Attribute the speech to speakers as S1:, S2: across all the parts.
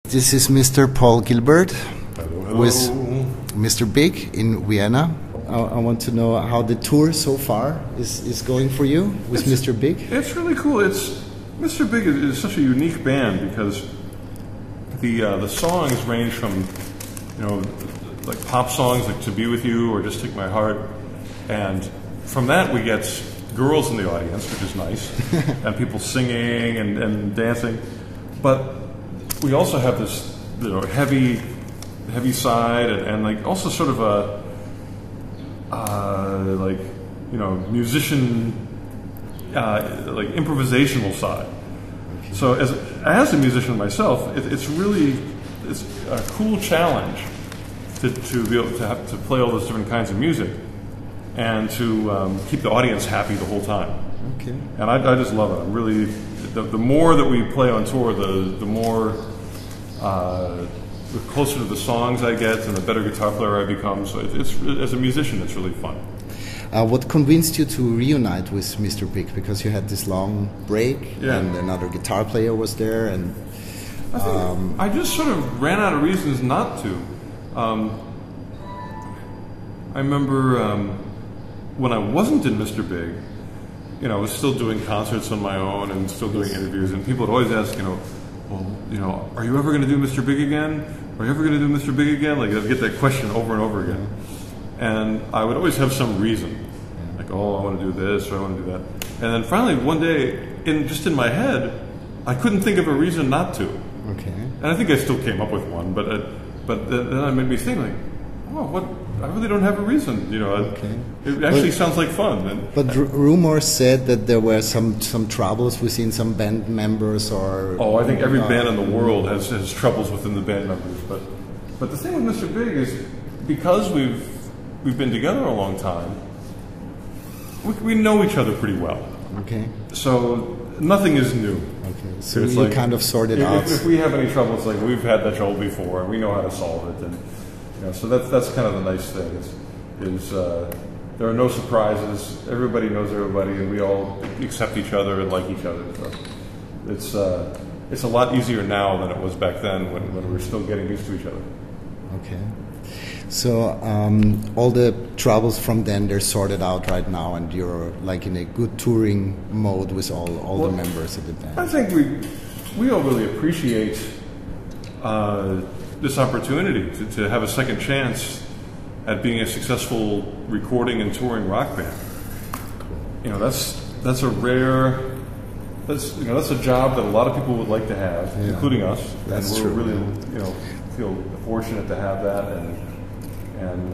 S1: This is Mr. Paul Gilbert
S2: Hello.
S1: with Mr. Big in Vienna. I want to know how the tour so far is going for you with Mr. Big.
S2: It's really cool. Mr. Big is such a unique band because the songs range from, like pop songs like "To Be With You" or "Just Take My Heart," and from that we get girls in the audience, which is nice, and people singing and dancing. But we also have this heavy side and like also sort of a musician like improvisational side. So as a musician myself, it's a cool challenge to be able to play all those different kinds of music and to keep the audience happy the whole time.
S1: Okay.
S2: And I just love it. I'm really the more that we play on tour, the more the closer to the songs I get, and the better guitar player I become. So it's as a musician, it's really fun.
S1: What convinced you to reunite with Mr. Big? Because you had this long break, and another guitar player was there, and
S2: I think I just sort of ran out of reasons not to. I remember when I wasn't in Mr. Big, I was still doing concerts on my own and still doing interviews, and people would always ask, well, are you ever going to do Mr. Big again? Are you ever going to do Mr. Big again? Like, I'd get that question over and over again. And I would always have some reason. Like, oh, I want to do this, or I want to do that. And then finally, one day, just in my head, I couldn't think of a reason not to.
S1: Okay.
S2: And I think I still came up with one, but then it made me think, like, oh, I really don't have a reason. It actually sounds like fun.
S1: But rumors said that there were some troubles within some band members, or
S2: I think every band in the world has troubles within the band members. But the thing with Mr. Big is because we've been together a long time, we know each other pretty well.
S1: Okay. So
S2: nothing is new.
S1: Okay. So you like, kind of sorted out.
S2: If we have any trouble, it's like we've had that trouble before, and we know how to solve it. And so that's kind of the nice thing. Is there are no surprises. Everybody knows everybody, and we all accept each other and like each other. So it's a lot easier now than it was back then when we were still getting used to each other.
S1: Okay. So all the troubles from then, they're sorted out right now, and you're like in a good touring mode with all the members of the band.
S2: I think we all really appreciate this opportunity to have a second chance at being a successful recording and touring rock band. Cool. That's a rare. That's a job that a lot of people would like to have, including us.
S1: That's
S2: and
S1: true.
S2: We're really, feel fortunate to have that, and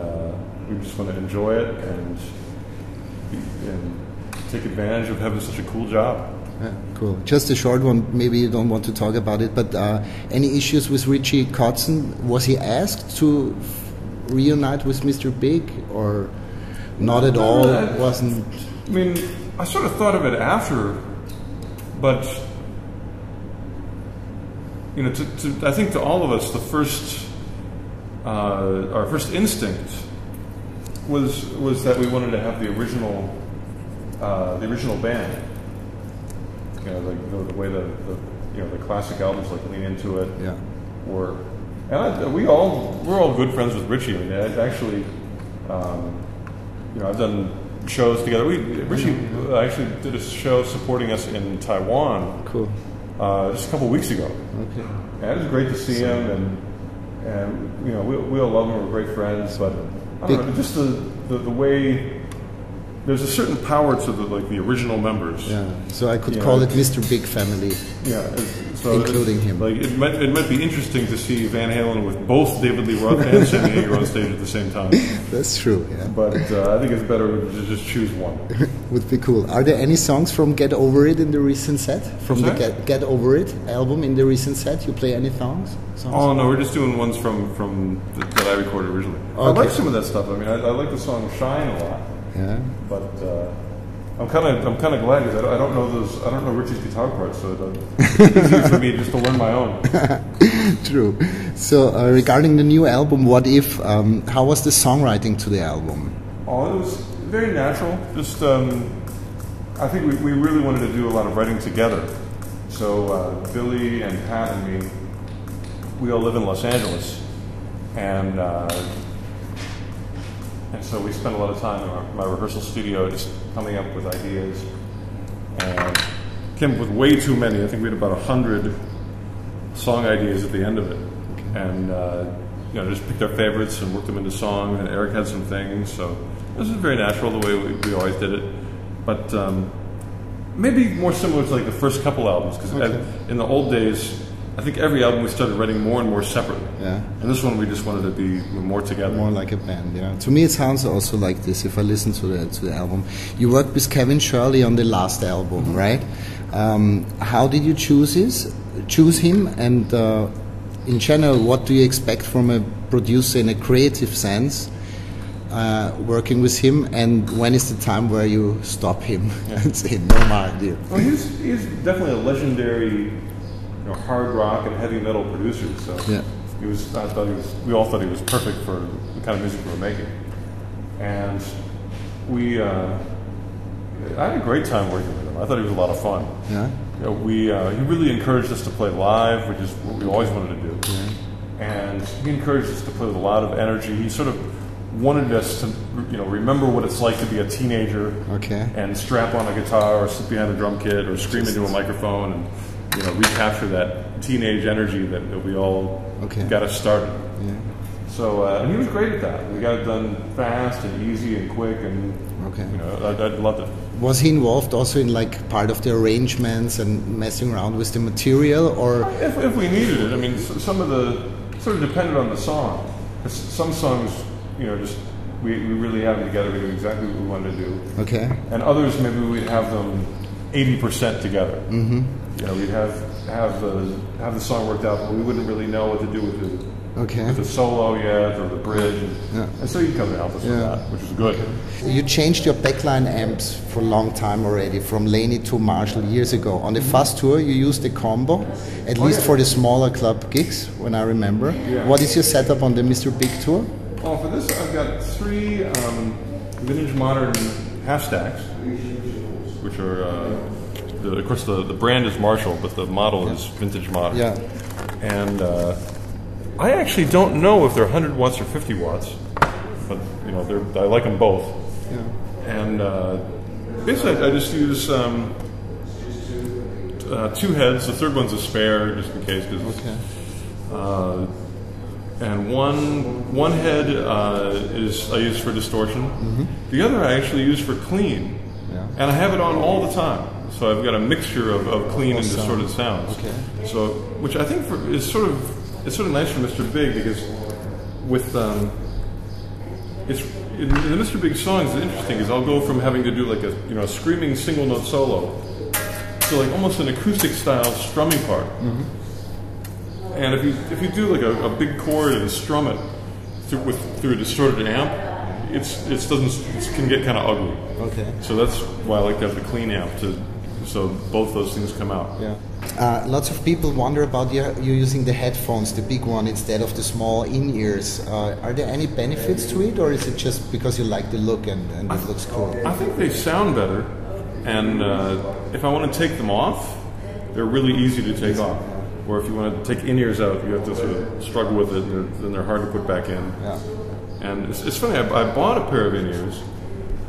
S2: we just want to enjoy it and take advantage of having such a cool job.
S1: Yeah, cool. Just a short one. Maybe you don't want to talk about it, but any issues with Richie Kotzen? Was he asked to reunite with Mr. Big, or not at all? It wasn't.
S2: I mean, I sort of thought of it after, but I think to all of us, our first instinct was that we wanted to have the original band. Like the way the classic albums like lean into it.
S1: Yeah.
S2: And we're all good friends with Richie. I mean, actually, I've done shows together. Richie actually did a show supporting us in Taiwan.
S1: Cool.
S2: Just a couple of weeks ago.
S1: Okay.
S2: And it was great to see him, and we all love him. We're great friends, but I don't know, just the way. There's a certain power to the original members.
S1: Yeah, so I could call it Mr. Big family.
S2: Yeah, so
S1: including him.
S2: Like it might be interesting to see Van Halen with both David Lee Roth and Sammy Hagar on stage at the same time.
S1: That's true. Yeah.
S2: But I think it's better to just choose one.
S1: Would be cool. Are there any songs from Get Over It in the recent set? From the Get Over It album in the recent set? You play any songs?
S2: Oh no, we're just doing ones from that I recorded originally. Okay. I like some of that stuff. I mean, I like the song "Shine" a lot.
S1: Yeah.
S2: But I'm kind of glad because I don't know Richie's guitar parts, so it's easier for me just to learn my own.
S1: True. So regarding the new album, What If? How was the songwriting to the album?
S2: Oh, it was very natural. Just I think we really wanted to do a lot of writing together. So Billy and Pat and me, we all live in Los Angeles, and so we spent a lot of time in my rehearsal studio just coming up with ideas, and came up with way too many. I think we had about 100 song ideas at the end of it, and just picked our favorites and worked them into songs. And Eric had some things, so this is very natural the way we always did it, but maybe more similar to like the first couple albums, because in the old days, I think every album we started writing more and more separately.
S1: Yeah.
S2: And this one we just wanted to be more together.
S1: More like a band, yeah. To me it sounds also like this if I listen to the album. You worked with Kevin Shirley on the last album, right? How did you choose him, and in general, what do you expect from a producer in a creative sense working with him, and when is the time where you stop him and say, no more, dear?
S2: Well, he's definitely a legendary hard rock and heavy metal producer. So we all thought he was perfect for the kind of music we were making, and I had a great time working with him. I thought he was a lot of fun.
S1: Yeah.
S2: He really encouraged us to play live, which is what we always wanted to do. Yeah. And he encouraged us to play with a lot of energy. He sort of wanted us to, remember what it's like to be a teenager, and strap on a guitar or sit behind a drum kit or scream into a microphone and recapture that teenage energy that we all got us started. Yeah. So and he was great at that. We got it done fast and easy and quick, and I loved it.
S1: Was he involved also in like part of the arrangements and messing around with the material, or
S2: if we needed it? I mean, some of the sort of depended on the song. Some songs, just we really have them together. We knew exactly what we wanted to do. Okay. And others, maybe we'd have them 80% together. Mm-hmm. We'd have the song worked out, but we wouldn't really know what to do with the solo yet, or the bridge. And so you'd come and help us with that, which was good.
S1: You changed your backline amps for a long time already, from Laney to Marshall years ago. On the Fuzz tour, you used the combo, at least for the smaller club gigs, when I remember. Yeah. What is your setup on the Mr. Big tour?
S2: Well, for this, I've got 3 vintage modern half stacks, which are, of course, the brand is Marshall, but the model is vintage modern. Yeah. And I actually don't know if they're 100 watts or 50 watts, but I like them both. Yeah. And basically, I just use 2 heads. The third one's a spare, just in case. And one head I use for distortion. Mm-hmm. The other I actually use for clean, and I have it on all the time. So I've got a mixture of clean and distorted sounds. Okay. So, which I think is sort of nice for Mr. Big, because with in the Mr. Big songs, it's interesting is I'll go from having to do like a screaming single note solo to like almost an acoustic style strumming part. Mm-hmm. And if you do like a big chord and strum it through a distorted amp, it can get kind of ugly. Okay. So that's why I like to have the clean amp so both those things come out. Yeah.
S1: Lots of people wonder about you using the headphones, the big one, instead of the small in-ears. Are there any benefits to it, or is it just because you like the look and it looks cool?
S2: I think they sound better, and if I want to take them off, they're really easy to take off. Or if you want to take in-ears out, you have to sort of struggle with it, and then they're hard to put back in. Yeah. And it's funny, I bought a pair of in-ears,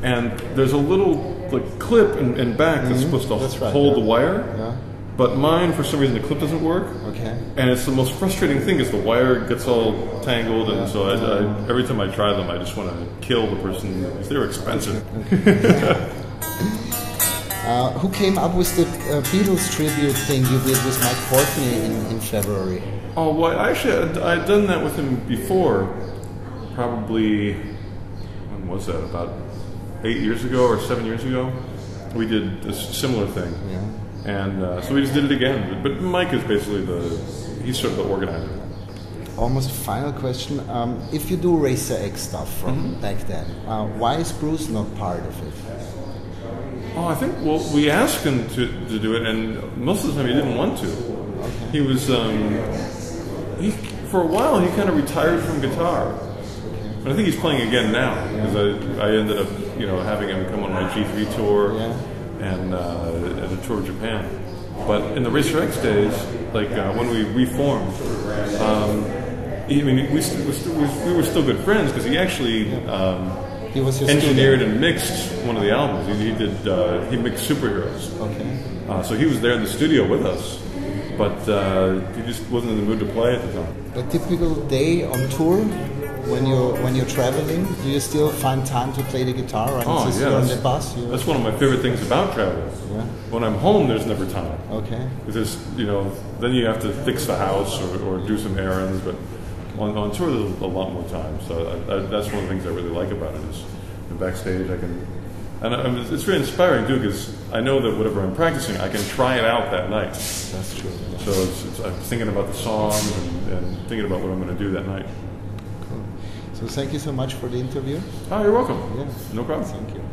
S2: and there's a little clip in back that's supposed to hold the wire. Yeah. But mine, for some reason, the clip doesn't work. Okay. And it's the most frustrating thing is the wire gets all tangled, and so every time I try them, I just want to kill the person because they're expensive.
S1: Who came up with the Beatles tribute thing you did with Mike Courtney in February?
S2: Oh, well, actually, I'd done that with him before. Probably, when was that? About 8 years ago or 7 years ago? We did a similar thing. Yeah. And so we just did it again. But Mike is basically he's sort of the organizer.
S1: Almost final question. If you do Racer X stuff from back then, why is Bruce not part of it?
S2: Oh, I think, we asked him to do it, and most of the time he didn't want to. Okay. He was, for a while he kind of retired from guitar. And I think he's playing again now, because I ended up, having him come on my G3 tour and a tour of Japan. But in the Racer X days, like when we reformed, I mean, we were still good friends because he actually
S1: he was your
S2: engineered
S1: student.
S2: and mixed one of the albums. He mixed Superheroes.
S1: Okay.
S2: So he was there in the studio with us, but he just wasn't in the mood to play at the time.
S1: A typical day on tour, when you're traveling, do you still find time to play the guitar? Right?
S2: Oh,
S1: Since
S2: yeah,
S1: you're on the bus.
S2: That's one of my favorite things about traveling.
S1: Yeah.
S2: When I'm home, there's never time.
S1: Okay.
S2: Because, then you have to fix the house or do some errands, but on tour there's a lot more time. So that's one of the things I really like about it is backstage I can, and it's very inspiring too because I know that whatever I'm practicing, I can try it out that night.
S1: That's true.
S2: So I'm thinking about the songs and thinking about what I'm going to do that night.
S1: Cool. So thank you so much for the interview.
S2: Oh, you're welcome.
S1: Yeah.
S2: No problem.
S1: Thank you.